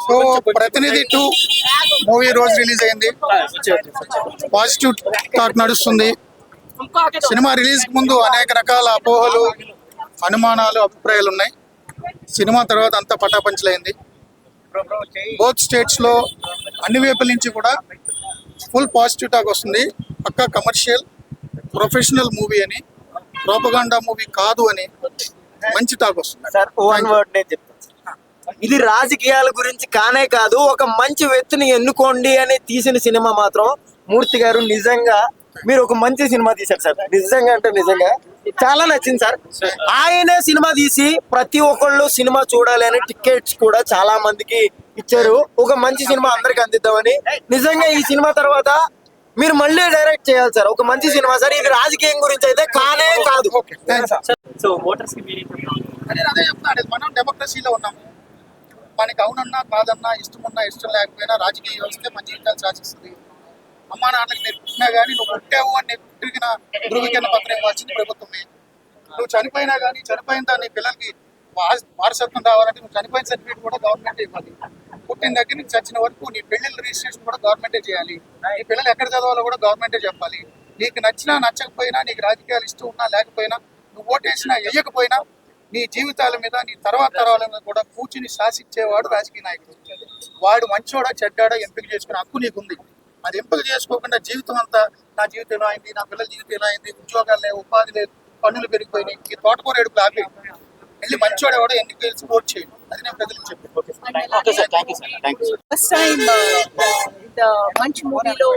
So ప్రతినిధి 2 movie రోజు release అయింది. పాజిటివ్ టాక్ నడుస్తుంది. సినిమా రిలీజ్ ముందు అనేక రకాల అపోహలు, అనుమానాలు, అభిప్రాయాలు ఉన్నాయి. సినిమా తర్వాత అంతా పటాపంచలైంది. బోత్ స్టేట్స్ లో అన్ని వైపుల నుంచి కూడా ఫుల్ పాజిటివ్ టాక్ వస్తుంది. పక్కా కమర్షియల్ ప్రొఫెషనల్ మూవీ అని, ప్రోపగాండా మూవీ కాదు అని మంచి టాక్ వస్తుంది. సార్ వన్ వర్డ్ నేను చెప్తాను. ఇది రాజకీయాల గురించి కానే కాదు, ఒక మంచి వ్యక్తిని ఎన్నుకోండి అని తీసిన సినిమా మాత్రం మూర్తి గారు నిజంగా మీరు ఒక మంచి సినిమా తీశారు సార్. నిజంగా అంటే నిజంగా చాలా నచ్చింది సార్. ఆయనే సినిమా తీసి ప్రతి ఒక్కళ్ళు సినిమా చూడాలి అని టికెట్స్ కూడా చాలా మందికి ఇచ్చారు. ఒక మంచి సినిమా అందరికి అందిద్దామని. నిజంగా ఈ సినిమా తర్వాత మీరు మళ్ళీ డైరెక్ట్ చేయాలి సార్. ఒక మంచి సినిమా సార్. ఇది రాజకీయం గురించి అయితే కానే కాదు. సో ఓటర్స్ కి అదే చెప్తాను, మనం డెమోక్రసీలో ఉన్నాము. మనకి అవునన్నా కాదన్నా, ఇష్టమున్నా ఇష్టం లేకపోయినా రాజకీయ వ్యవస్థ మన జీవితాలు శాసిస్తుంది. అమ్మా నాన్నకి నేను పుట్టినా కానీ నువ్వు పుట్టావు అని నేను పుట్టిన ధృవీకరణ పత్రం ఇవ్వాల్సింది ప్రభుత్వమే. నువ్వు చనిపోయినా కానీ చనిపోయిన దాన్ని పిల్లలకి వారసత్వం రావాలంటే నువ్వు చనిపోయిన సర్టిఫికేట్ కూడా గవర్నమెంటే ఇవ్వాలి. పుట్టిన దగ్గర నుంచి చచ్చిన వరకు నీ పెళ్లిళ్ళ రిజిస్ట్రేషన్ కూడా గవర్నమెంటే చేయాలి. నీ పిల్లలు ఎక్కడ చదవాలో కూడా గవర్నమెంటే చెప్పాలి. నీకు నచ్చినా నచ్చకపోయినా, నీకు రాజకీయాలు ఇష్టం ఉన్నా లేకపోయినా, నువ్వు ఓటేసినా వేయకపోయినా నీ జీవితాల మీద, నీ తర్వాత తరాల మీద కూడా కూర్చుని శాసించేవాడు రాజకీయ నాయకుడు. వాడు మంచోడా చెడ్డాడా ఎంపిక చేసుకునే హక్కు నీకుంది. అది ఎంపిక చేసుకోకుండా జీవితం అంతా నా జీవితం ఎలా అయింది, నా పిల్లల జీవితం ఎలా అయింది, ఉద్యోగాలు లేవు, ఉపాధి లేదు, పన్నులు పెరిగిపోయినాయి, ఈ తోటకూర ఏడుపులు ఆపి వెళ్ళి మంచోడు కూడా ఎన్నిక తెలిసి ఓట్ చేయండి. అది నేను ప్రజలకు చెప్పాను. ఫస్ట్ టైం మంచి మూవీలో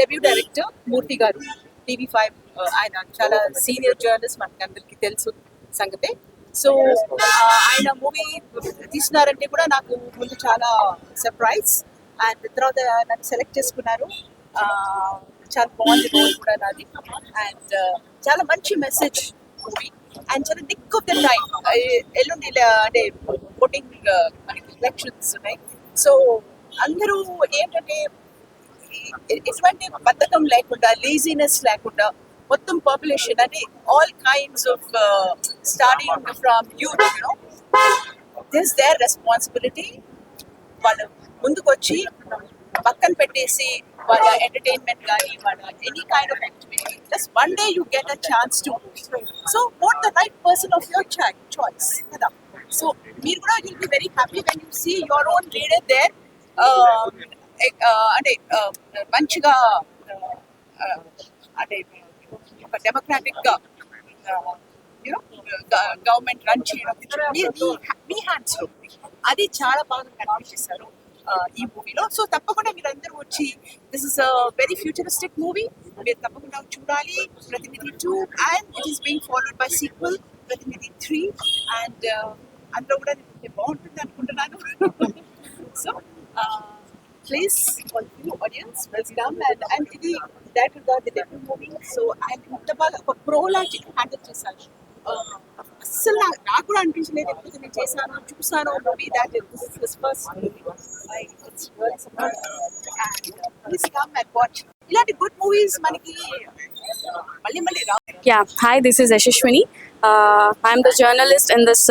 డెబ్యూ డైరెక్టర్ మూర్తి గారు, TV5 ఆయన చాలా సీనియర్ జర్నలిస్ట్, మనకి అందరికి తెలుసు సంగతే. సో ఆయన మూవీ తీసినారంటే కూడా నాకు ముందు చాలా సర్ప్రైజ్. అండ్ తర్వాత నన్ను సెలెక్ట్ చేసుకున్నారు. చాలా బాగుంది రోల్ కూడా నాది. అండ్ చాలా మంచి మెసేజ్ మూవీ. అండ్ చాలా నిక్ ఆఫ్ ద టైం. ఎల్లుండి అంటే ఓటింగ్ మనకి ఎలక్షన్స్ ఉన్నాయి. సో అందరూ ఏంటంటే ఎటువంటి బద్ధకం లేకుండా, లేజినెస్ లేకుండా మొత్తం పాపులేషన్ అంటే all kinds of starting from youth, you know this their responsibility. వాళ్ళు ముందుకు వచ్చి పక్కన పెట్టేసి వాళ్ళ ఎంటర్టైన్మెంట్ కానీ వాళ్ళ any kind of activity, just one day you get a chance to so vote the right person of your choice కదా. So మీరు కూడా will be very happy when you see your own leader there. అంటే మంచిగా అంటే democratic గా you know government run చేయడం మీ hands లో, అది చాలా బాగా కనిపించేశారు ఈ మూవీలో. సో తప్పకుండా మీరు అందరూ వచ్చి, this is a very futuristic movie, మీరు తప్పకుండా చూడాలి. ప్రతినిధి 2 and it is being followed by sequel ప్రతినిధి 3 అండ్ అందులో కూడా బాగుంటుంది అనుకుంటున్నాను. So please audience welcome. And ఇది డైరెక్టర్ గా డెబ్యూ మూవీ. సో ఆయన ఇంత బాగా ఒక ప్రోలాగ్ హ్యాండిల్ చేశారు. అస్సలు నాకు కూడా అనిపించలేదు ఎప్పుడు నేను చేశాను చూసాను movie that this first movie. Please come and watch. ఇలాంటి గుడ్ మూవీస్ మనకి మళ్ళీ మళ్ళీ రా. Yeah, hi, this is Yashashwini. I'm the journalist in this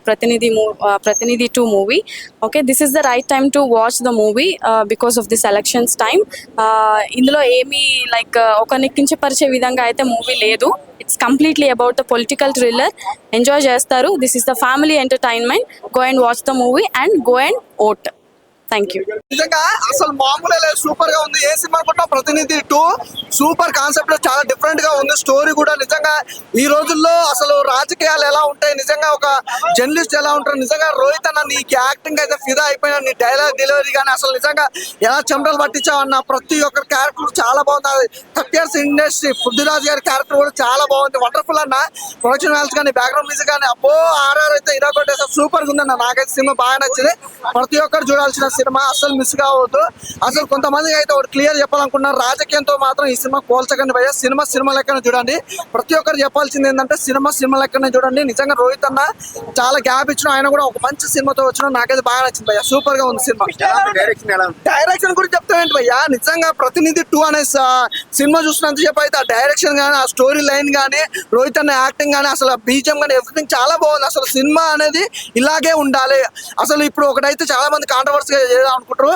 Pratinidhi 2 movie. Okay, this is the right time to watch the movie because of this elections time. ఇందులో ఏమీ like ఒక నెక్కించపరిచే విధంగా అయితే మూవీ లేదు. It's completely about the political thriller. Enjoy చేస్తారు. This is the family entertainment. Go and watch the movie and go and vote. Thank you. నిజంగా అసలు మామూలు సూపర్ గా ఉంది. ఏ సినిమా కూడా ప్రతినిధి 2 సూపర్ కాన్సెప్ట్, చాలా డిఫరెంట్ గా ఉంది. స్టోరీ కూడా నిజంగా ఈ రోజుల్లో అసలు రాజకీయాలు ఎలా ఉంటాయి, నిజంగా ఒక జర్నలిస్ట్ ఎలా ఉంటారు, నిజంగా రోహిత్ అన్న నీకు యాక్టింగ్ అయితే ఫిదా అయిపోయినా, నీ డైలాగ్ డెలివరీ కానీ అసలు నిజంగా ఎలా చెమటలు పట్టించావన్న ప్రతి ఒక్కరి క్యారెక్టర్ చాలా బాగుంది. 30 years ఇండస్ట్రీ పృథ్వీరాజ్ గారి క్యారెక్టర్ కూడా చాలా బాగుంది. వండర్ఫుల్ అన్న. ప్రొడక్షన్ వాల్స్ కానీ, బ్యాక్గ్రౌండ్ మ్యూజిక్ కానీ, అబ్బో ఆర్ఆర్ అయితే ఇరా కొట్టేసారు. సూపర్ గా ఉందన్న. నాకైతే సినిమా బాగా నచ్చింది. ప్రతి ఒక్కరు చూడాల్సిన సినిమా. సినిమా, అసలు మిస్ కావద్దు. అసలు కొంతమంది అయితే ఒకటి క్లియర్ చెప్పాలనుకున్నారు, రాజకీయంతో మాత్రం ఈ సినిమా పోల్చకండి భయ్య. సినిమా లెక్కనే చూడండి. ప్రతి ఒక్కరు చెప్పాల్సింది ఏంటంటే సినిమా లెక్కనే చూడండి. నిజంగా రోహిత్ అన్న చాలా గ్యాప్ ఇచ్చిన, ఆయన కూడా ఒక మంచి సినిమాతో వచ్చిన, నాకైతే బాగా నచ్చింది భయ్య. సూపర్ గా ఉంది సినిమా. డైరెక్షన్ గురించి చెప్తామేంటి భయ్య, నిజంగా ప్రతినిధి 2 అనే సినిమా చూసినంత చెప్పి అయితే ఆ డైరెక్షన్ కానీ, ఆ స్టోరీ లైన్ కానీ, రోహిత్ అన్న యాక్టింగ్ కానీ, అసలు బీజిఎం కానీ ఎవ్రీథింగ్ చాలా బాగుంది. అసలు సినిమా అనేది ఇలాగే ఉండాలి. అసలు ఇప్పుడు ఒకటైతే చాలా మంది కాంట్రవర్సీగా అనుకుంటారు,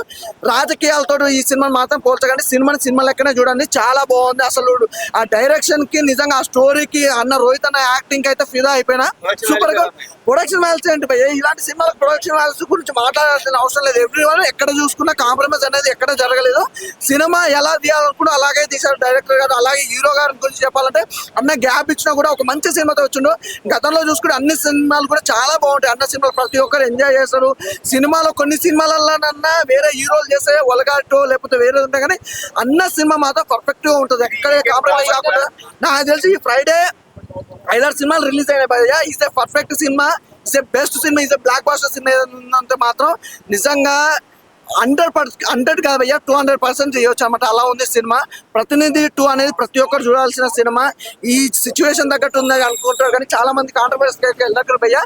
రాజకీయాలతో ఈ సినిమాని మాత్రం పోల్చకండి. సినిమా లెక్కనే చూడండి, చాలా బాగుంది. అసలు ఆ డైరెక్షన్ కి, నిజంగా ఆ స్టోరీకి, అన్న రోహిత్ అన్న యాక్టింగ్ అయితే ఫిదా అయిపోయినా. సూపర్ గా ప్రొడక్షన్ వాల్యూస్ ఏంటి భయ్య, ఇలాంటి సినిమాలకు ప్రొడక్షన్ వాల్యూస్ గురించి మాట్లాడాల్సిన అవసరం లేదు. ఎవ్రీవన్ ఎక్కడ చూసుకున్నా కాంప్రమైజ్ అనేది ఎక్కడ జరగలేదు. సినిమా ఎలా తీయాలనుకున్నా అలాగే తీశారు డైరెక్టర్ గారు. అలాగే హీరో గారి గురించి చెప్పాలంటే అన్న గ్యాప్ ఇచ్చినా కూడా ఒక మంచి సినిమాతో వచ్చిండు. గతంలో చూసుకుంటే అన్ని సినిమాలు కూడా చాలా బాగుంటాయి. అన్న సినిమాలు ప్రతి ఒక్కరు ఎంజాయ్ చేస్తారు. సినిమాలో కొన్ని సినిమాలన్నా వేరే హీరోలు చేసే ఒలగాటో లేకపోతే వేరే ఉంటాయి, కానీ అన్న సినిమా మాత్రం పర్ఫెక్ట్ గా ఉంటుంది, ఎక్కడే కాంప్రమైజ్ కాకుండా. నాకు తెలిసి ఈ ఫ్రైడే 5-6 సినిమాలు రిలీజ్ అయినాయి భయ్య. Is a perfect cinema, is a best cinema, is a blockbuster cinema ఏదంటే మాత్రం నిజంగా 100 కాదు భయ్య, 200% చేయొచ్చు అన్నమాట. అలా ఉంది సినిమా. ప్రతినిధి 2 అనేది ప్రతి ఒక్కరు చూడాల్సిన సినిమా. ఈ సిచ్యువేషన్ తగ్గట్టు ఉంది అనుకుంటారు, కానీ చాలా మంది కాంట్రవర్సీ వెళ్ళారు భయ్య.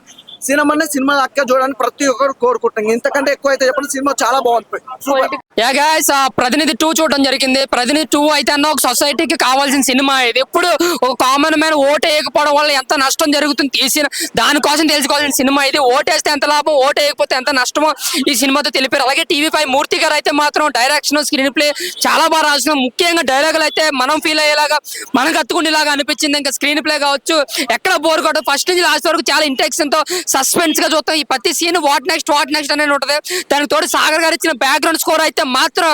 సినిమా అక్క చూడడానికి ప్రతి ఒక్కరు కోరుకుంటాం. ఇంతకంటే ఎక్కువ అయితే చెప్పండి, సినిమా చాలా బాగుంది. సూపర్. యా గైస్, ప్రతినిధి 2 చూడడం జరిగింది. ప్రతినిధి 2 అయితే అన్న ఒక సొసైటీకి కావాల్సిన సినిమా ఇది. ఎప్పుడు ఒక కామన్ మ్యాన్ ఓటు వేయకపోవడం వల్ల ఎంత నష్టం జరుగుతుంది తీసిన దానికోసం తెలుసుకోవాల్సిన సినిమా ఇది. ఓటేస్తే ఎంత లాభం, ఓటు వేయకపోతే ఎంత నష్టమో ఈ సినిమాతో తెలిపారు. అలాగే TV5 మూర్తి గారు అయితే మాత్రం డైరెక్షన్, స్క్రీన్ ప్లే చాలా బాగా రాసిన. ముఖ్యంగా డైలాగులు అయితే మనం ఫీల్ అయ్యేలాగా, మనకు అత్తుకునేలాగా అనిపించింది. ఇంకా స్క్రీన్ ప్లే కావచ్చు, ఎక్కడ బోర్ కొట్టదు. ఫస్ట్ నుంచి లాస్ట్ వరకు చాలా ఇంటెన్షన్ తో సస్పెన్స్ గా చూస్తాం. ఈ ప్రతి సీన్ వాట్ నెక్స్ట్ అనేది ఉంటుంది. దానికి తోడు సాగర్ గారు ఇచ్చిన బ్యాక్గ్రౌండ్ స్కోర్ అయితే మాత్రం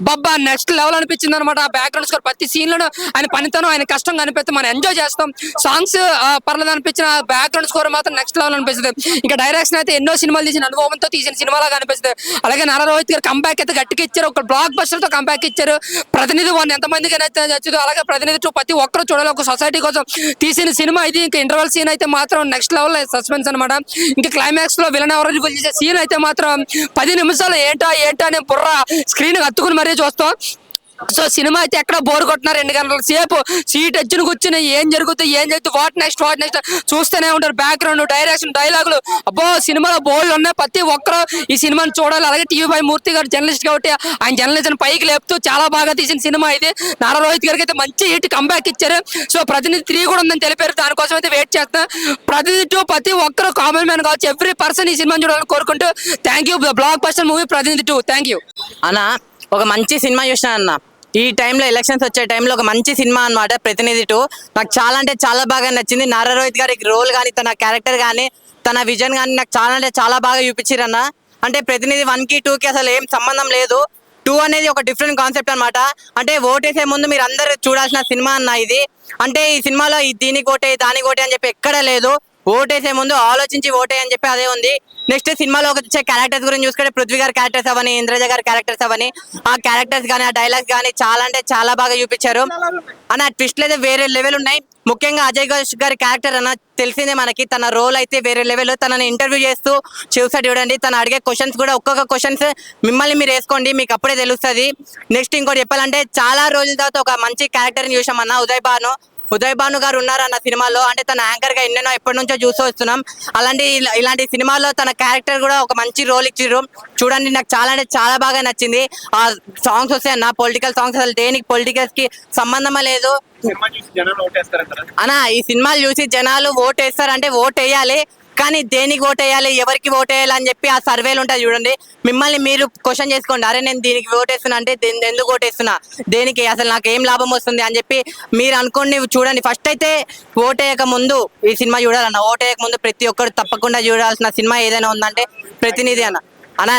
బబ్బా నెక్స్ట్ లెవెల్ అనిపించింది అనమాట. ఆ బ్యాక్గ్రౌండ్ స్కోర్ ప్రతి సీన్ లోనూ ఆయన పనితనం, ఆయన కష్టం కనిపిస్తే మనం ఎంజాయ్ చేస్తాం. సాంగ్స్ పర్లేదు అనిపించిన, బ్యాక్గ్రౌండ్ స్కోర్ మాత్రం నెక్స్ట్ లెవెల్ అనిపిస్తుంది. ఇంకా డైరెక్షన్ అయితే ఎన్నో సినిమాలు తీసిన అనుభవంతో తీసిన సినిమాలాగా అనిపిస్తుంది. అలాగే నారా రోహిత్ గారు కంబ్యాక్ అయితే గట్టిగా ఇచ్చారు. ఒక బ్లాక్ బస్టర్ తో కంబ్యాక్ ఇచ్చారు. ప్రతినిధి 1 ఎంతమందికి నచ్చదు. అలాగే ప్రతినిధి 2 ప్రతి ఒక్కరు చూడాలి. ఒక సొసైటీ కోసం తీసిన సినిమా ఇది. ఇంకా ఇంటర్వల్ సీన్ అయితే మాత్రం నెక్స్ట్ లెవెల్ సస్పెన్స్ అనమాట. ఇంకా క్లైమాక్స్ లో విలన్ ఎవరు రివీల్ చేసే సీన్ అయితే మాత్రం 10 నిమిషాలు ఏంటా అనే బుర్ర స్క్రీన్ హత్తుకుని మరీ చూస్తాం. సో సినిమా అయితే ఎక్కడ బోర్ కొట్టినారు. 2 గంటల సేపు సీట్ ఎచ్చును కూర్చుని ఏం జరుగుతుంది వాట్ నెక్స్ట్ చూస్తూనే ఉంటారు. బ్యాక్గ్రౌండ్, డైరెక్షన్, డైలాగులు, అబ్బో సినిమాలో బోల్డ్ ఉన్నాయి. ప్రతి ఒక్కరు ఈ సినిమాని చూడాలి. అలాగే TV5 మూర్తి గారు జర్నలిస్ట్ కాబట్టి ఆయన జర్నలిజం పైకి లేపుతూ చాలా బాగా తీసిన సినిమా ఇది. నారా రోహిత్ గారికి అయితే మంచి హిట్ కంబ్యాక్ ఇచ్చారు. సో ప్రతినిధి 3 కూడా ఉందని తెలిపారు. దానికోసం అయితే వెయిట్ చేస్తాం. ప్రతినిధి 2 ప్రతి ఒక్కరు కామన్ మ్యాన్ కావచ్చు, ఎవ్రీ పర్సన్ ఈ సినిమాని చూడాలని కోరుకుంటూ thank you. Block buster movie ప్రతినిధి 2. థ్యాంక్ యూ అన్న. ఒక మంచి సినిమా చూసిన అన్న. ఈ టైంలో ఎలక్షన్స్ వచ్చే టైంలో ఒక మంచి సినిమా అన్నమాట ప్రతినిధి 2. నాకు చాలా అంటే చాలా బాగా నచ్చింది. నారా రోహిత్ గారి రోల్ కానీ, తన క్యారెక్టర్ కానీ, తన విజన్ కానీ నాకు చాలా అంటే చాలా బాగా చూపించారు అన్న. అంటే ప్రతినిధి 1కి 2కి అసలు ఏం సంబంధం లేదు. 2 అనేది ఒక డిఫరెంట్ కాన్సెప్ట్ అనమాట. అంటే ఓటేసే ముందు మీరు అందరు చూడాల్సిన సినిమా అన్న ఇది. అంటే ఈ సినిమాలో దీనికి ఓటే దానికి ఓటే అని చెప్పి ఎక్కడ లేదు. ఓటేసే ముందు ఆలోచించి ఓటే అని చెప్పి అదే ఉంది. నెక్స్ట్ సినిమాలో వచ్చే క్యారెక్టర్స్ గురించి చూసుకుంటే పృథ్వీ గారి క్యారెక్టర్స్ అవని, ఇంద్రజ గారి క్యారెక్టర్స్ అవని, ఆ క్యారెక్టర్స్ కానీ, ఆ డైలాగ్స్ కానీ చాలా అంటే చాలా బాగా చూపించారు అన్న. ట్విస్ట్లు అయితే వేరే లెవెల్ ఉన్నాయి. ముఖ్యంగా అజయ్ ఘోష్ గారి క్యారెక్టర్ అన్న తెలిసిందే మనకి. తన రోల్ అయితే వేరే లెవెల్. తనని ఇంటర్వ్యూ చేస్తూ చూసాడు చూడండి. తను అడిగే క్వశ్చన్స్ కూడా ఒక్కొక్క క్వశ్చన్స్ మిమ్మల్ని మీరు వేసుకోండి, మీకు అప్పుడే తెలుస్తుంది. నెక్స్ట్ ఇంకోటి చెప్పాలంటే చాలా రోజుల తర్వాత ఒక మంచి క్యారెక్టర్ని చూసామన్న. ఉదయ్ భాను గారు ఉన్నారు అన్న సినిమాలో. అంటే తన యాంకర్ గా ఎన్నెన్నో ఎప్పటి నుంచో చూస్తూ వస్తున్నాం. ఇలాంటి సినిమాలో తన క్యారెక్టర్ కూడా ఒక మంచి రోల్ ఇచ్చిర్రు చూడండి. నాకు చాలా అంటే చాలా బాగా నచ్చింది. ఆ సాంగ్స్ వస్తాయి అన్న, పొలిటికల్ సాంగ్స్. అసలు దేనికి పొలిటికల్స్ కి సంబంధమే లేదు అన్న. ఈ సినిమాలు చూసి జనాలు ఓటేస్తారంటే ఓటేయాలి, కానీ దేనికి ఓటేయాలి, ఎవరికి ఓటేయాలి అని చెప్పి ఆ సర్వేలు ఉంటాయి చూడండి. మిమ్మల్ని మీరు క్వశ్చన్ చేసుకోండి, అరే నేను దీనికి ఓటేస్తున్నా అంటే ఎందుకు ఓటేస్తున్నా, దేనికి, అసలు నాకు ఏం లాభం వస్తుంది అని చెప్పి మీరు అనుకోండి. చూడండి, ఫస్ట్ అయితే ఓటేయక ముందు ఈ సినిమా చూడాలన్న. ఓటేయక ముందు ప్రతి ఒక్కరు తప్పకుండా చూడాల్సిన సినిమా ఏదైనా ఉందంటే ప్రతినిధి అన్న.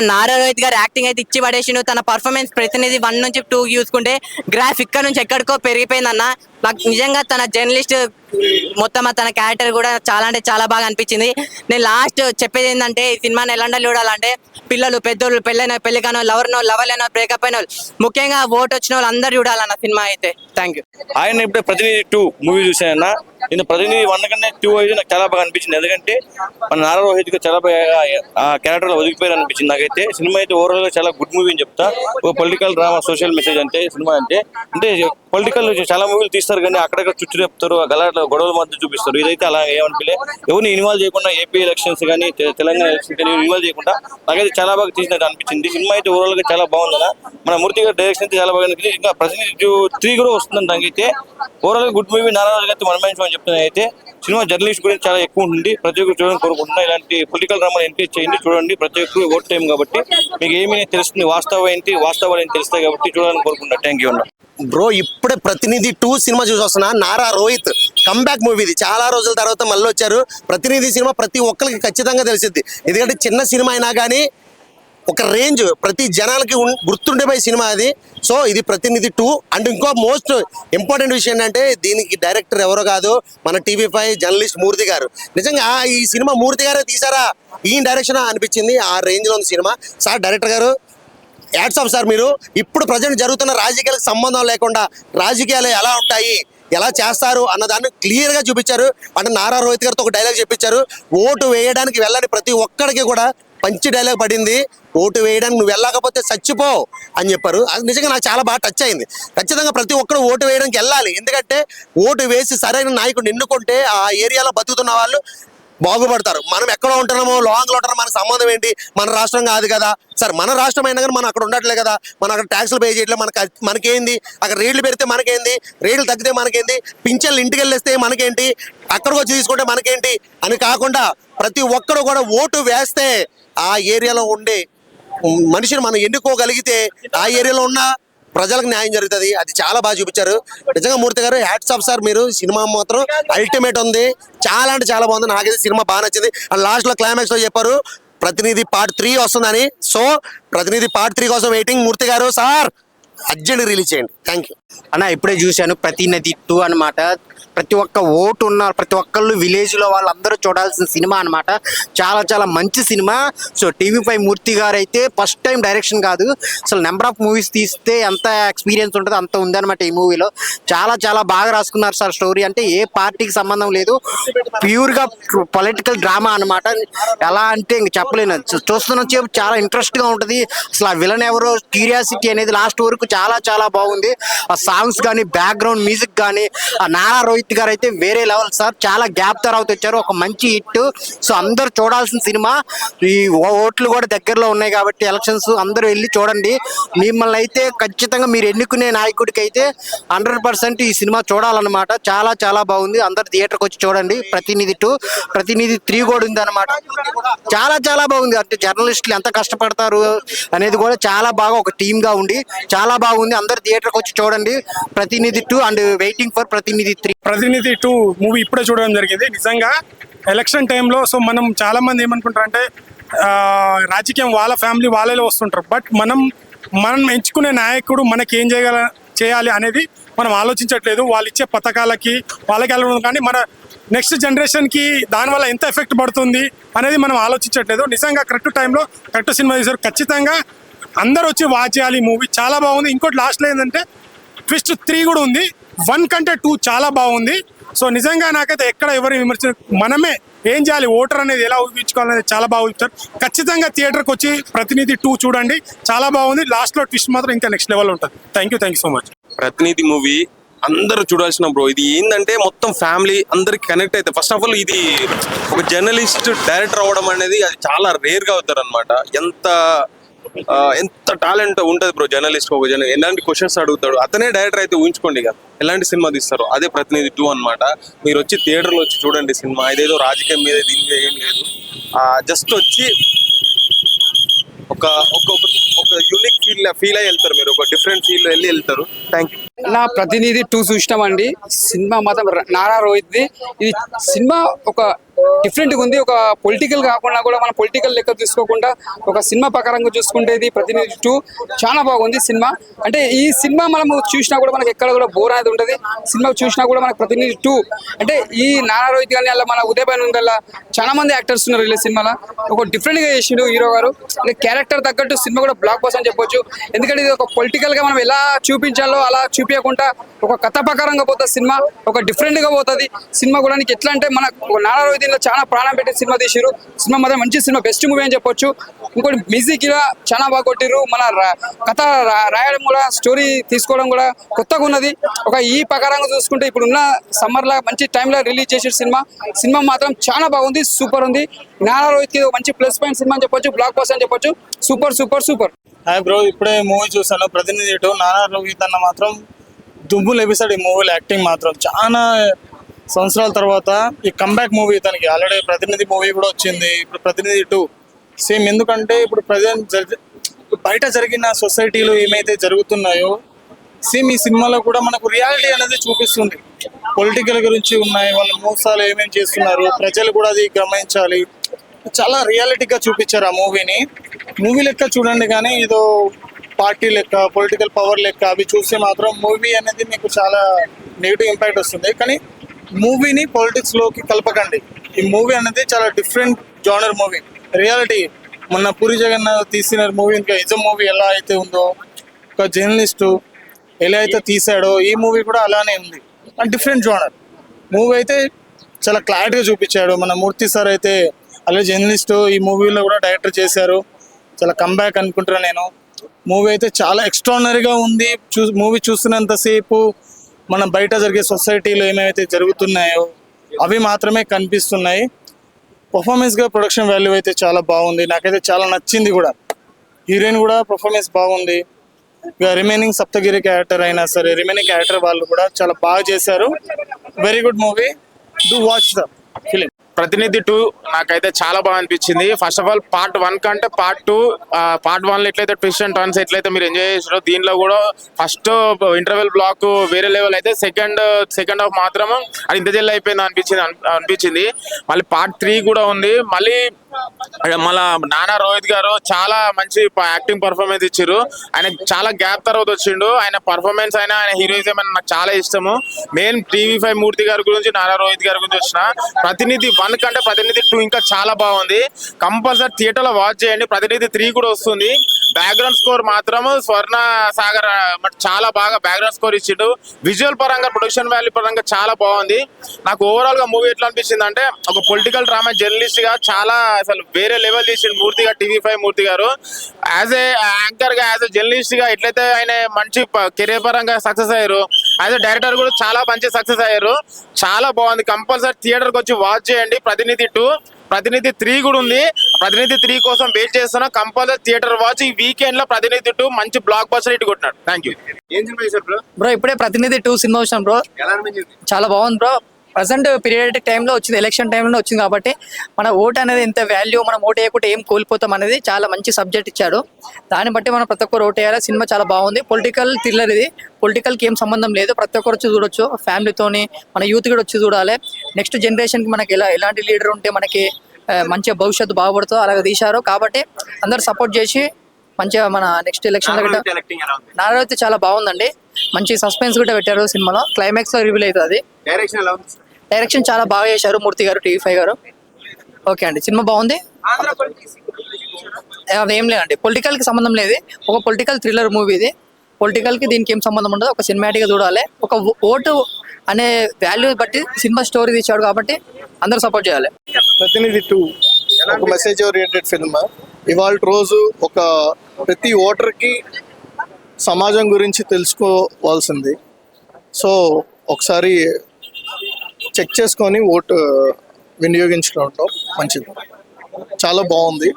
నారా రోహిత్ గారు యాక్టింగ్ అయితే ఇచ్చి పడేసిండు. తన పర్ఫార్మెన్స్ ప్రతినిధి 1 నుంచి 2 చూసుకుంటే గ్రాఫ్ ఇక్కడ నుంచి ఎక్కడికో పెరిగిపోయింది అన్న. నాకు నిజంగా తన జర్నలిస్ట్ మొత్తం తన క్యారెక్టర్ కూడా చాలా అంటే చాలా బాగా అనిపించింది. నేను లాస్ట్ చెప్పేది ఏంటంటే, ఈ సినిమాని ఎలాంటి చూడాలంటే పిల్లలు, పెద్దోళ్ళు, పెళ్లి కానో, లవర్ లేనో, బ్రేకప్ అయిన వాళ్ళు, ముఖ్యంగా ఓటు వచ్చిన వాళ్ళు అందరూ చూడాలన్న సినిమా అయితే. Thank you. ఆయన ఇప్పుడు ప్రతినిధి 2 మూవీ చూసానన్నా. నేను ప్రతినిధి 1 కన్నా 2 అయితే నాకు చాలా బాగా అనిపించింది. ఎందుకంటే మన నారా రోహిత్ గారు చాలా బాగా ఆ క్యారెక్టర్ లో ఒదిగిపోయారు అనిపించింది నాకైతే. సినిమా అయితే ఓవరాల్ గా చాలా గుడ్ మూవీ అని చెప్తా. ఒక పొలిటికల్ డ్రామా, సోషల్ మెసేజ్ అంటే సినిమా అంటే పొలిటికల్ చాలా మూవీలు తీస్తారు కానీ అక్కడక్కడ చుట్టూ చెప్తారు, గొడవల మధ్య చూపిస్తారు. ఇదైతే అలా ఏమనిపించలే. ఎవరిని ఇన్వాల్వ్ చేయకుండా ఏపీ ఎలక్షన్స్ కానీ తెలంగాణ ఎలక్షన్స్ కానీ ఇన్వాల్వ్ చేయకుండా నాకైతే చాలా బాగా తీసినట్టు అనిపించింది. సినిమా అయితే ఓవరాల్ గా చాలా బాగుంది. మన మూర్తి గారి డైరెక్షన్ అయితే చాలా బాగా అనిపించింది. ఇంకా ప్రతినిధి 3 కూడా వస్తుందని దానికైతే ఓవరాల్ గుడ్ మూవీ. నారా గారితో మన మంచి అని చెప్తున్నా. అయితే సినిమా జర్నలిస్ట్ గురించి చాలా ఎక్కువ ఉంటుంది. ప్రతి ఒక్కరు చూడని కోరుకుంటున్నా. ఇలాంటి పొలిటికల్ డ్రామాలు ఎంకరేజ్ చేయండి, చూడండి. ప్రతి ఒక్కరు ఓట్ టైం కాబట్టి మీకు ఏమీ తెలుస్తుంది, వాస్తవాలు ఏంటి తెలుస్తాయి కాబట్టి చూడాలని కోరుకుంటున్నా. థ్యాంక్ యూ అన్న. బ్రో ఇప్పుడే ప్రతినిధి 2 సినిమా చూసి వస్తున్నా. నారా రోహిత్ కంబ్యాక్ మూవీ ఇది. చాలా రోజుల తర్వాత మళ్ళీ వచ్చారు. ప్రతినిధి సినిమా ప్రతి ఒక్కరికి ఖచ్చితంగా తెలిసిద్ది. ఎందుకంటే చిన్న సినిమా అయినా కానీ ఒక రేంజ్ ప్రతి జనాలకి గుర్తుండిపోయే సినిమా అది. సో ఇది ప్రతినిధి 2. అండ్ ఇంకో మోస్ట్ ఇంపార్టెంట్ విషయం ఏంటంటే దీనికి డైరెక్టర్ ఎవరో కాదు, మన TV5 జర్నలిస్ట్ మూర్తి గారు. నిజంగా ఈ సినిమా మూర్తి గారే తీసారా, ఈ డైరెక్షన్ అనిపించింది. ఆ రేంజ్ లో ఉంది సినిమా. సార్ డైరెక్టర్ గారు యాడ్స్ ఆఫ్ సార్. మీరు ఇప్పుడు ప్రజెంట్ జరుగుతున్న రాజకీయాలకు సంబంధం లేకుండా రాజకీయాలు ఎలా ఉంటాయి, ఎలా చేస్తారు అన్నదాన్ని క్లియర్ గా చూపించారు. అంటే నారా రోహిత్ గారితో ఒక డైలాగ్ చెప్పించారు, ఓటు వేయడానికి వెళ్ళని ప్రతి ఒక్కడికి కూడా మంచి డైలాగ్ పడింది. ఓటు వేయడానికి నువ్వు వెళ్ళకపోతే చచ్చిపో అని చెప్పారు. అది నిజంగా నాకు చాలా బాగా టచ్ అయింది. ఖచ్చితంగా ప్రతి ఒక్కరు ఓటు వేయడానికి వెళ్ళాలి. ఎందుకంటే ఓటు వేసి సరైన నాయకుడిని ఎన్నుకుంటే ఆ ఏరియాలో బతుకుతున్న వాళ్ళు బాగుపడతారు. మనం ఎక్కడో ఉంటున్నామో, లాంగ్ లో ఉంటున్నామో, మనకు సంబంధం ఏంటి, మన రాష్ట్రం కాదు కదా సార్. మన రాష్ట్రం అయినా కానీ మనం అక్కడ ఉండట్లే కదా, మనం అక్కడ ట్యాక్సులు పే చేయట్లేదు. మనకేంది, అక్కడ రేట్లు పెడితే మనకేంది, రేట్లు తగ్గితే మనకేంది, పింఛన్లు ఇంటికి వెళ్ళేస్తే మనకేంటి, అక్కడికి వచ్చి తీసుకుంటే మనకేంటి అని కాకుండా ప్రతి ఒక్కరు కూడా ఓటు వేస్తే ఆ ఏరియాలో ఉండే మనిషిని మనం ఎన్నుకోగలిగితే ఆ ఏరియాలో ఉన్న ప్రజలకు న్యాయం జరుగుతుంది. అది చాలా బాగా చూపించారు. నిజంగా మూర్తి గారు హ్యాట్స్ ఆఫ్ సార్. మీరు సినిమా మాత్రం అల్టిమేట్ ఉంది. చాలా అంటే చాలా బాగుంది. నాకైతే సినిమా బాగా నచ్చింది. అండ్ లాస్ట్ లో క్లైమాక్స్ లో చెప్పారు ప్రతినిధి పార్ట్ 3 వస్తుందని. సో ప్రతినిధి పార్ట్ 3 కోసం వెయిటింగ్. మూర్తి గారు సార్ అర్జెంట్ రిలీజ్ చేయండి. థ్యాంక్ యూ అన్న. ఇప్పుడే చూశాను ప్రతినిధి 2 అన్నమాట. ప్రతి ఒక్క ఓటు ఉన్నారు, ప్రతి ఒక్కళ్ళు విలేజ్ లో వాళ్ళందరూ చూడాల్సిన సినిమా అన్నమాట. చాలా చాలా మంచి సినిమా. సో TV5 మూర్తి గారు అయితే ఫస్ట్ టైం డైరెక్షన్ కాదు, అసలు నెంబర్ ఆఫ్ మూవీస్ తీస్తే ఎంత ఎక్స్పీరియన్స్ ఉంటుందో అంత ఉందన్నమాట ఈ మూవీలో. చాలా చాలా బాగా రాసుకున్నారు సార్. స్టోరీ అంటే ఏ పార్టీకి సంబంధం లేదు, ప్యూర్ గా పొలిటికల్ డ్రామా అన్నమాట. ఎలా అంటే ఇంక చెప్పలేను. చూస్తున్న సేపు చాలా ఇంట్రెస్ట్ గా ఉంటుంది. అసలు ఆ విలన్ ఎవరో క్యూరియాసిటీ అనేది లాస్ట్ వరకు చాలా చాలా బాగుంది. ఆ సాంగ్స్ కానీ, బ్యాక్గ్రౌండ్ మ్యూజిక్ కానీ, ఆ నారా రోహిత్ గారు అయితే వేరే లెవెల్ సార్. చాలా గ్యాప్ తర్వాత వచ్చారు, ఒక మంచి హిట్. సో అందరు చూడాల్సిన సినిమా. ఈ ఓట్లు కూడా దగ్గరలో ఉన్నాయి కాబట్టి ఎలక్షన్స్ అందరూ వెళ్ళి చూడండి. మిమ్మల్ని అయితే ఖచ్చితంగా మీరు ఎన్నుకునే నాయకుడికి అయితే 100% ఈ సినిమా చూడాలన్నమాట. చాలా చాలా బాగుంది. అందరు థియేటర్కి వచ్చి చూడండి. ప్రతినిధి 2, ప్రతినిధి 3 కూడా ఉంది అనమాట. చాలా చాలా బాగుంది. అంటే జర్నలిస్టులు ఎంత కష్టపడతారు అనేది కూడా చాలా బాగా ఒక టీమ్ గా ఉండి చాలా బాగుంది. అందరు థియేటర్కి వచ్చి చూడండి ప్రతినిధి 2 అండ్ వెయిటింగ్ ఫర్ ప్రతినిధి 3. ప్రతినిధి 2 మూవీ ఇప్పుడే చూడడం జరిగింది. నిజంగా ఎలక్షన్ టైంలో సో మనం చాలా మంది ఏమనుకుంటారంటే రాజకీయం వాళ్ళ ఫ్యామిలీ వాళ్ళలో వస్తుంటారు. బట్ మనం ఎంచుకునే నాయకుడు మనకి ఏం చేయాలి అనేది మనం ఆలోచించట్లేదు. వాళ్ళు ఇచ్చే పథకాలకి వాళ్ళకి వెళ్ళడం కానీ మన నెక్స్ట్ జనరేషన్కి దానివల్ల ఎంత ఎఫెక్ట్ పడుతుంది అనేది మనం ఆలోచించట్లేదు. నిజంగా కరెక్ట్ టైంలో కరెక్ట్ సినిమా తీశారు. ఖచ్చితంగా అందరూ వచ్చి వాచ్ చేయాలి. ఈ మూవీ చాలా బాగుంది. ఇంకోటి లాస్ట్లో ఏంటంటే ట్విస్ట్ 3 కూడా ఉంది. 1 కంటే 2 చాలా బాగుంది. సో నిజంగా నాకైతే ఎక్కడ ఎవరు మనమే ఏం చేయాలి, ఓటర్ అనేది ఎలా ఊహించుకోవాలనేది చాలా బాగా చూస్తారు. ఖచ్చితంగా థియేటర్కి వచ్చి ప్రతినిధి 2 చూడండి. చాలా బాగుంది. లాస్ట్లో ట్విస్ట్ మాత్రం ఇంకా నెక్స్ట్ లెవెల్ ఉంటుంది. Thank you so much. ప్రతినిధి మూవీ అందరూ చూడాల్సిన బ్రో. ఇది ఏంటంటే మొత్తం ఫ్యామిలీ అందరికి కనెక్ట్ అయితే. ఫస్ట్ ఆఫ్ ఆల్ ఇది ఒక జర్నలిస్ట్ డైరెక్టర్ అవ్వడం అనేది అది చాలా రేర్ గా అవుతారు అనమాట. ఎంత టాలెంట్ ఉంటుంది బ్రో జర్నలిస్ట్. ఒక ఎలాంటి క్వశ్చన్స్ అడుగుతాడు అతనే డైరెక్టర్ అయితే ఊహించుకోండి కదా ఎలాంటి సినిమా తీస్తారు. అదే ప్రతినిధి 2 అనమాట. మీరు వచ్చి థియేటర్లో వచ్చి చూడండి సినిమా. ఇదేదో రాజకీయం మీద దీని మీద ఏం లేదు. జస్ట్ వచ్చి ఒక యూనిక్ ఫీల్ అయ్యి వెళ్తారు. మీరు ఒక డిఫరెంట్ ఫీల్ వెళ్ళి వెళ్తారు. Thank you. నా ప్రతినిధి 2 చూసినామండి. సినిమా మాత్రం నారా రోహిత్ది. ఇది సినిమా ఒక డిఫరెంట్గా ఉంది. ఒక పొలిటికల్ కాకుండా కూడా మన పొలిటికల్ లెక్క తీసుకోకుండా ఒక సినిమా ప్రకారంగా చూసుకుంటే ఇది ప్రతినిధి 2 చాలా బాగుంది సినిమా. అంటే ఈ సినిమా మనము చూసినా కూడా మనకి ఎక్కడ కూడా బోర్ అనేది ఉంటుంది. సినిమా చూసినా కూడా మనకు ప్రతినిధి 2 అంటే ఈ నారా రోహిత్ కానీ అలా మన ఉదయ్ భాయ్ ఉందల్లా చాలా మంది యాక్టర్స్ ఉన్నారు ఈ సినిమాలో. ఒక డిఫరెంట్ గా చేసిండు హీరో గారు. క్యారెక్టర్ తగ్గట్టు సినిమా కూడా బ్లాక్ బస్టర్ అని చెప్పొచ్చు. ఎందుకంటే ఇది ఒక పొలిటికల్ గా మనం ఎలా చూపించాలో అలా చూపించకుండా ఒక కథ ప్రకారంగా పోతుంది సినిమా. ఒక డిఫరెంట్ గా పోతుంది సినిమా కూడా. ఎట్లా అంటే మన నారా రోహిత్ చాలా ప్రాణం పెట్టి సినిమా తీసిరు. సినిమా మాత్రం మంచి సినిమా, బెస్ట్ మూవీ అని చెప్పొచ్చు. ఇంకోటి మ్యూజిక్ ఇలా చాలా బాగా కొట్టిరు. మన కథ రాయడం కూడా, స్టోరీ తీసుకోవడం కూడా కొత్తగా ఉన్నది. ఒక ఈ ప్రకారంగా చూసుకుంటే ఇప్పుడున్న సమ్మర్ లా మంచి టైంలో రిలీజ్ చేసిన సినిమా మాత్రం చాలా బాగుంది, సూపర్ ఉంది. నారా రోహిత్ కి మంచి ప్లస్ పాయింట్ సినిమా అని చెప్పొచ్చు, బ్లాక్ బస్టర్ అని చెప్పొచ్చు. Super super super. Hi bro, ఇప్పుడే మూవీ చూసాను ప్రతినిధి 2. నారా రోహిత్ అన్న మాత్రం దుమ్ములు ఎపిసోడ్. ఈ మూవీలో యాక్టింగ్ మాత్రం చాలా సంవత్సరాల తర్వాత ఈ కంబ్యాక్ మూవీ తనకి. ఆల్రెడీ ప్రతినిధి మూవీ కూడా వచ్చింది, ఇప్పుడు ప్రతినిధి 2 సేమ్. ఎందుకంటే ఇప్పుడు బయట జరిగిన సొసైటీలో ఏమైతే జరుగుతున్నాయో సేమ్ ఈ సినిమాలో కూడా మనకు రియాలిటీ అనేది చూపిస్తుంది. పొలిటికల్ గురించి ఉన్నాయి, వాళ్ళ మోసాలు ఏమేమి చేస్తున్నారు, ప్రజలు కూడా అది గమనించాలి. చాలా రియాలిటీగా చూపించారు ఆ మూవీని. మూవీ లెక్క చూడండి, కానీ ఏదో పార్టీ లెక్క, పొలిటికల్ పవర్ లెక్క అవి చూస్తే మాత్రం మూవీ అనేది మీకు చాలా నెగిటివ్ ఇంపాక్ట్ వస్తుంది. కానీ మూవీని పొలిటిక్స్లోకి కలపకండి. ఈ మూవీ అనేది చాలా డిఫరెంట్ జానర్ మూవీ. రియాలిటీ మొన్న పూరి జగన్నాథ్ తీసిన మూవీ, ఇంకా ఇజం మూవీ ఎలా అయితే ఉందో, ఒక జర్నలిస్టు ఎలా అయితే తీసాడో ఈ మూవీ కూడా అలానే ఉంది. డిఫరెంట్ జానర్ మూవీ అయితే చాలా క్లారిటీగా చూపించాడు. మన మూర్తి సార్ అయితే అలాగే జర్నలిస్టు ఈ మూవీలో కూడా డైరెక్టర్ చేశారు. చాలా కంబ్యాక్ అనుకుంటున్నాను నేను. మూవీ అయితే చాలా ఎక్స్ట్రాడినరీగా ఉంది. మూవీ చూస్తున్నంతసేపు మనం బయట జరిగే సొసైటీలో ఏమైతే జరుగుతున్నాయో అవి మాత్రమే కనిపిస్తున్నాయి. పర్ఫార్మెన్స్గా ప్రొడక్షన్ వాల్యూ అయితే చాలా బాగుంది. నాకైతే చాలా నచ్చింది కూడా. హీరోయిన్ కూడా పర్ఫార్మెన్స్ బాగుంది. ఇక రిమైనింగ్ సప్తగిరి క్యారెక్టర్ అయినా సరే, రిమైనింగ్ క్యారెక్టర్ వాళ్ళు కూడా చాలా బాగా చేశారు. Very good movie. Do watch the film. ప్రతినిధి 2 నాకైతే చాలా బాగా అనిపించింది. ఫస్ట్ ఆఫ్ ఆల్ పార్ట్ 1 కంటే పార్ట్ 2, పార్ట్ 1 లో ఎట్లయితే ట్విస్ట్ అండ్ టర్న్స్ ఎట్లయితే మీరు ఎంజాయ్ చేసారో దీనిలో కూడా ఫస్ట్ ఇంటర్వెల్ బ్లాక్ వేరే లెవెల్ అయితే సెకండ్ హాఫ్ మాత్రం అది ఇంత జల్లి అయిపోయింది అనిపించింది. మళ్ళీ పార్ట్ 3 కూడా ఉంది. మళ్ళీ నానా రోహిత్ గారు చాలా మంచి యాక్టింగ్ పర్ఫార్మెన్స్ ఇచ్చారు. ఆయన చాలా గ్యాప్ తర్వాత వచ్చిండు. ఆయన పర్ఫార్మెన్స్ అయినా ఆయన హీరోయిజం అయినా నాకు చాలా ఇష్టము. మెయిన్ TV5 మూర్తి గారి గురించి, నారా రోహిత్ గారి గురించి వచ్చిన ప్రతినిధి 1 కంటే ప్రతినిధి 2 ఇంకా చాలా బాగుంది. కంపల్సరీ థియేటర్ లో వాచ్ చేయండి. ప్రతినిధి 3 కూడా వస్తుంది. బ్యాక్గ్రౌండ్ స్కోర్ మాత్రం స్వర్ణ సాగర్ చాలా బాగా బ్యాక్గ్రౌండ్ స్కోర్ ఇచ్చిండు. విజువల్ పరంగా, ప్రొడక్షన్ వాల్యూ పరంగా చాలా బాగుంది. నాకు ఓవరాల్ గా మూవీ ఎట్లా అనిపించింది అంటే, ఒక పొలిటికల్ డ్రామా జర్నలిస్ట్ గా చాలా అసలు వేరే లెవెల్ చేసిండు మూర్తి గారు, TV5 మూర్తి గారు. యాజ్ ఏ యాంకర్ గా, యాజ్ ఏ జర్నలిస్ట్ గా ఎట్లయితే ఆయన మంచి కెరీర్ పరంగా సక్సెస్ అయ్యారు, యాజ్ ఏ డైరెక్టర్ కూడా చాలా మంచి సక్సెస్ అయ్యారు. చాలా బాగుంది. కంపల్సరీ థియేటర్ కి వచ్చి వాచ్ చేయండి. ప్రతినిధి 2, ప్రతినిధి 3 కూడా ఉంది. ప్రతినిధి 3 కోసం వెయిట్ చేస్తున్నా. Compulsory theatre watch. ఈ వీకెండ్ లో ప్రతినిధి 2 మంచి బ్లాక్ బస్టర్ హిట్ కొట్టినాడు. Thank you. బ్రో ఇప్పుడే ప్రతినిధి 2 సినిమా వచ్చాను బ్రో. చాలా బాగుంది బ్రో. ప్రజెంట్ పీరియడిక్ టైంలో వచ్చింది, ఎలక్షన్ టైంలో వచ్చింది కాబట్టి మన ఓటు అనేది ఎంత వాల్యూ, మనం ఓటు వేయకుంటే ఏం కోల్పోతాం అనేది చాలా మంచి సబ్జెక్ట్ ఇచ్చాడు. దాన్ని బట్టి మనం ప్రతి ఒక్కరు ఓటు వేయాలి. సినిమా చాలా బాగుంది. పొలిటికల్ థ్రిల్లర్ ఇది. పొలిటికల్కి ఏం సంబంధం లేదు. ప్రతి ఒక్కరు వచ్చి చూడొచ్చు. ఫ్యామిలీతోని మన యూత్ కూడా వచ్చి చూడాలి. నెక్స్ట్ జనరేషన్కి మనకి ఎలాంటి లీడర్ ఉంటే మనకి మంచిగా భవిష్యత్తు బాగుపడుతుందో అలాగే తీశారు. కాబట్టి అందరు సపోర్ట్ చేసి మంచిగా మన నెక్స్ట్ ఎలక్షన్ నారా అయితే చాలా బాగుందండి. మంచి సస్పెన్స్ కూడా పెట్టారు సినిమాలో. క్లైమాక్స్ లో రివీల్ అవుతుంది. డైరెక్షన్ చాలా బాగా చేశారు మూర్తి గారు, TV5 గారు. ఓకే అండి, సినిమా బాగుంది. అదేం లేదండి, పొలిటికల్ కి సంబంధం లేదు. ఒక పొలిటికల్ థ్రిల్లర్ మూవీ ఇది. పొలిటికల్ కి దీనికి ఏం సంబంధం ఉండదు. ఒక సినిమాటిక్ గా చూడాలి. ఒక ఓటు అనే వాల్యూ బట్టి సినిమా స్టోరీ తీశాడు కాబట్టి అందరూ సపోర్ట్ చేయాలి. ప్రతినిధి 2 ఒక మెసేజ్ ఓరియంటెడ్ ఫిల్మ్. ఇవాళ రోజు ఒక ప్రతి ఓటర్కి సమాజం గురించి తెలుసుకోవాల్సింది. సో ఒకసారి చెక్ చేసుకొని ఓటు వినియోగించుకోవడం మంచిది. చాలా బాగుంది.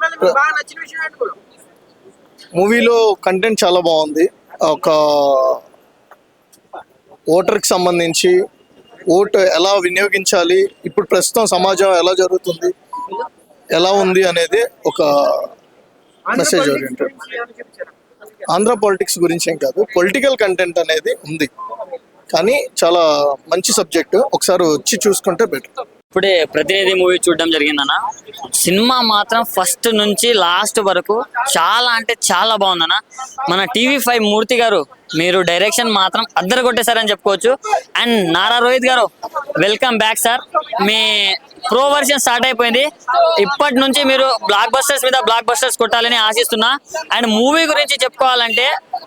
మూవీలో కంటెంట్ చాలా బాగుంది. ఒక ఓటర్కి సంబంధించి ఓటు ఎలా వినియోగించాలి, ఇప్పుడు ప్రస్తుతం సమాజం ఎలా జరుగుతుంది, ఎలా ఉంది అనేది ఒక మెసేజ్ ఓరియంటెడ్. ఆంధ్ర పాలిటిక్స్ గురించి ఏం కాదు, పొలిటికల్ కంటెంట్ అనేది ఉంది. కానీ చాలా మంచి సబ్జెక్టు. ఒకసారి వచ్చి చూసుకుంటే బెటర్. ఇప్పుడే ప్రతినిధి మూవీ చూడడం జరిగిందన్న. సినిమా మాత్రం ఫస్ట్ నుంచి లాస్ట్ వరకు చాలా అంటే చాలా బాగుందన్న. మన TV5 మూర్తి గారు మీరు డైరెక్షన్ మాత్రం అద్దరు కొట్టేశారని చెప్పుకోవచ్చు. అండ్ నారా రోహిత్ గారు వెల్కమ్ బ్యాక్ సార్. మీ ప్రో వర్షన్ స్టార్ట్ అయిపోయింది. ఇప్పటి నుంచి మీరు బ్లాక్ బస్టర్స్ మీద బ్లాక్ బస్టర్స్ కొట్టాలని ఆశిస్తున్నా. అండ్ మూవీ గురించి చెప్పుకోవాలంటే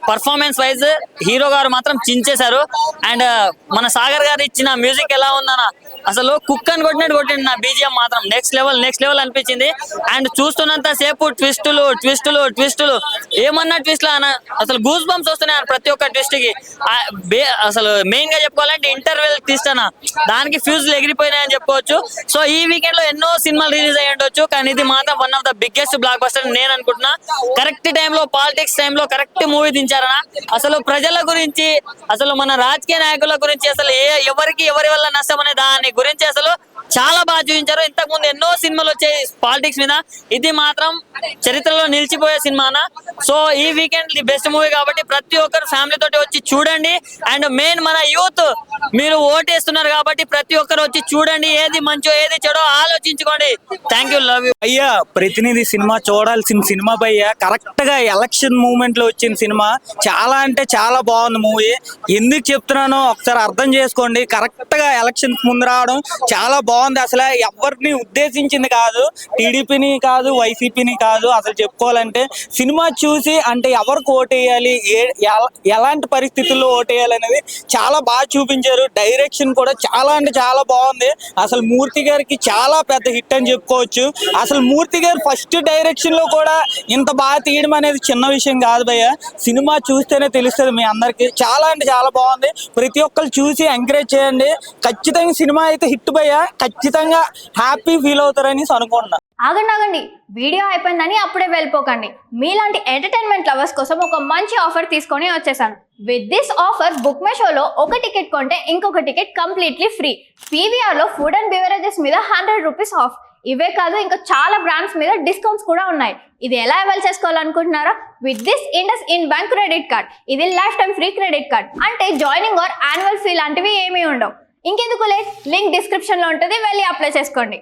పర్ఫార్మెన్స్ వైజ్ హీరో గారు మాత్రం చించేశారు. అండ్ మన సాగర్ గారు ఇచ్చిన మ్యూజిక్ ఎలా ఉందన్న, అసలు కుక్ అని కొట్టినట్టు కొట్టింది. నా బీజిఎం మాత్రం నెక్స్ట్ లెవెల్ అనిపించింది. అండ్ చూస్తున్నంత సేపు ట్విస్టులు ఏమన్నా ట్విస్ట్లు అన్న, అసలు గూస్ బంప్స్ వస్తున్నాయి ప్రతి ఒక్క ట్విస్ట్ కి. అసలు మెయిన్ గా చెప్పుకోవాలంటే ఇంటర్వెల్ ట్విస్ట్ అన్న, దానికి ఫ్యూజ్లు ఎగిరిపోయినాయని చెప్పుకోవచ్చు. సో ఈ వీకెండ్ లో ఎన్నో సినిమాలు రిలీజ్ అయ్యి ఉండొచ్చు, కానీ ఇది మాత్రం one of the biggest block buster నేను అనుకుంటున్నా. కరెక్ట్ టైంలో పాలిటిక్స్ టైంలో కరెక్ట్ మూవీ దించారన్న. అసలు ప్రజల గురించి, అసలు మన రాజకీయ నాయకుల గురించి, అసలు ఎవరి వల్ల నష్టం అనే దాని గురించి అసలు చాలా బాగా చూపించారు. ఇంతకు ముందు ఎన్నో సినిమాలు వచ్చాయి పాలిటిక్స్ మీద, ఇది మాత్రం చరిత్రలో నిలిచిపోయే సినిమానా. సో ఈ వీకెండ్ ది బెస్ట్ మూవీ కాబట్టి ప్రతి ఒక్కరు ఫ్యామిలీ తోటి వచ్చి చూడండి. అండ్ మెయిన్ మన యూత్ మీరు ఓటేస్తున్నారు కాబట్టి ప్రతి ఒక్కరు వచ్చి చూడండి. ఏది మంచో ఏది చెడో ఆలోచించుకోండి. Thank you, love you. అయ్యా ప్రతినిధి సినిమా చూడాల్సిన సినిమా భయ్యా. కరెక్ట్ గా ఎలక్షన్ మూమెంట్ లో వచ్చిన సినిమా. చాలా అంటే చాలా బాగుంది మూవీ. ఎందుకు చెప్తున్నానో ఒకసారి అర్థం చేసుకోండి. కరెక్ట్ గా ఎలక్షన్ ముందు రావడం చాలా బాగుంది. అసలు ఎవరిని ఉద్దేశించింది కాదు, టీడీపీని కాదు, వైసీపీని కాదు. అసలు చెప్పుకోవాలంటే సినిమా చూసి అంటే ఎవరికి ఓటేయాలి, ఎలాంటి పరిస్థితుల్లో ఓటేయాలి అనేది చాలా బాగా చూపించారు. డైరెక్షన్ కూడా చాలా అంటే చాలా బాగుంది. అసలు మూర్తి గారికి చాలా పెద్ద హిట్ అని చెప్పుకోవచ్చు. అసలు మూర్తి గారు ఫస్ట్ డైరెక్షన్ లో కూడా ఇంత బాగా తీయడం అనేది చిన్న విషయం కాదు భయ్య. సినిమా చూస్తేనే తెలుస్తుంది మీ అందరికి. చాలా అంటే చాలా బాగుంది. ప్రతి ఒక్కరు చూసి ఎంకరేజ్ చేయండి. ఖచ్చితంగా సినిమా అయితే హిట్ భయ్య. ఖచ్చితంగా హ్యాపీ ఫీల్ అవుతారని అనుకుంటున్నా. ఆగండి, వీడియో అయిపోయిందని అప్పుడే వెళ్ళిపోకండి. మీలాంటి ఎంటర్టైన్మెంట్ లవర్స్ కోసం ఒక మంచి ఆఫర్ తీసుకొని వచ్చేసాను. With this offer book my షోలో ఒక టికెట్ కొంటే ఇంకొక టికెట్ కంప్లీట్లీ ఫ్రీ. PVRలో ఫుడ్ అండ్ బెవరేజెస్ మీద 100 రూపీస్ ఆఫ్. ఇవే కాదు, ఇంకా చాలా బ్రాండ్స్ మీద డిస్కౌంట్స్ కూడా ఉన్నాయి. ఇది ఎలా అవైల్ చేసుకోవాలనుకుంటున్నారా? With this IndusInd bank credit card. ఇది lifetime free credit card. అంటే జాయినింగ్ ఆర్ యాన్యువల్ ఫీ లాంటివి ఏమీ ఉండవు. ఇంకెందుకు లేట్, లింక్ డిస్క్రిప్షన్లో ఉంటుంది, వెళ్ళి అప్లై చేసుకోండి.